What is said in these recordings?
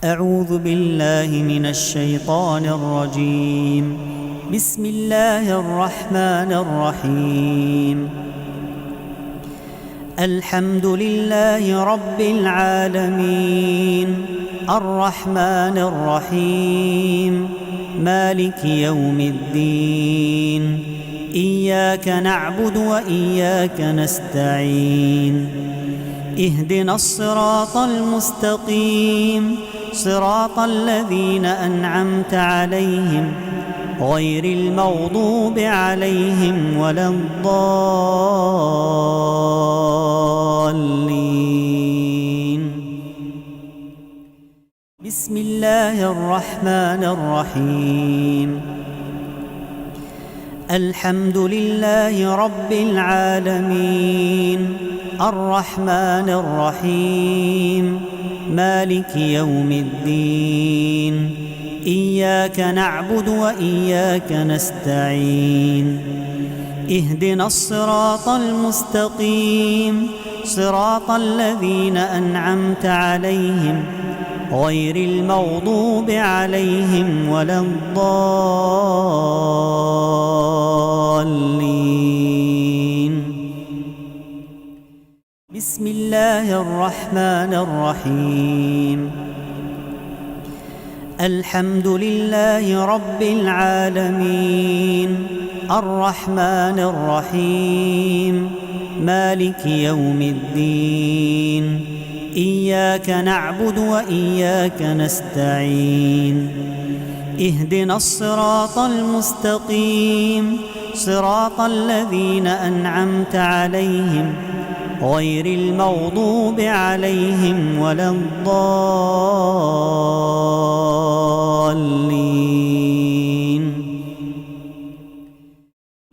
أعوذ بالله من الشيطان الرجيم. بسم الله الرحمن الرحيم. الحمد لله رب العالمين، الرحمن الرحيم، مالك يوم الدين. إياك نعبد وإياك نستعين. اهدنا الصراط المستقيم، صراط الذين أنعمت عليهم غير المغضوب عليهم ولا الضالين. بسم الله الرحمن الرحيم. الحمد لله رب العالمين، الرحمن الرحيم، مالك يوم الدين. إياك نعبد وإياك نستعين. اهدنا الصراط المستقيم، صراط الذين أنعمت عليهم غير المغضوب عليهم ولا الضالين. بسم الله الرحمن الرحيم. الحمد لله رب العالمين، الرحمن الرحيم، مالك يوم الدين. إياك نعبد وإياك نستعين. اهدنا الصراط المستقيم، صراط الذين أنعمت عليهم غير المغضوب عليهم ولا الضالين.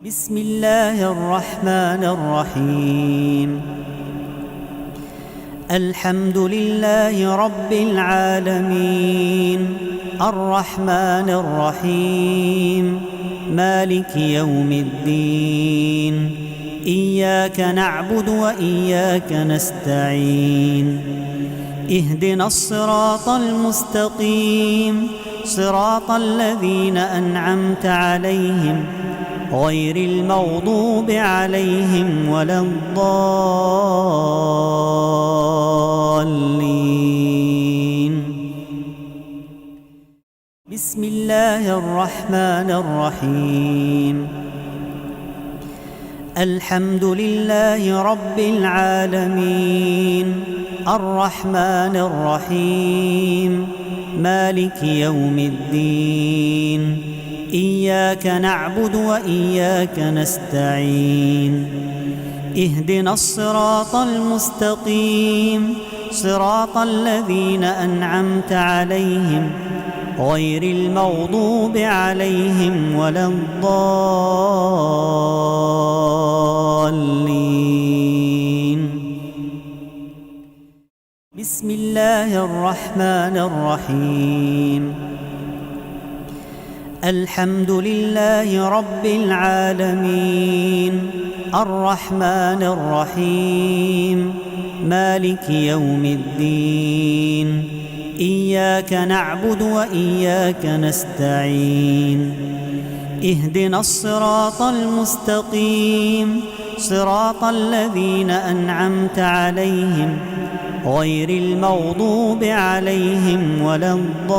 بسم الله الرحمن الرحيم. الحمد لله رب العالمين، الرحمن الرحيم، مالك يوم الدين. إياك نعبد وإياك نستعين. اهدنا الصراط المستقيم، صراط الذين أنعمت عليهم غير المغضوب عليهم ولا الضالين. بسم الله الرحمن الرحيم. الحمد لله رب العالمين، الرحمن الرحيم، مالك يوم الدين. إياك نعبد وإياك نستعين. اهدنا الصراط المستقيم، صراط الذين أنعمت عليهم غير المغضوب عليهم ولا الضالين. بسم الله الرحمن الرحيم. الحمد لله رب العالمين، الرحمن الرحيم، مالك يوم الدين. إياك نعبد وإياك نستعين. اهدنا الصراط المستقيم، صراط الذين أنعمت عليهم غير المغضوب عليهم ولا الضالين.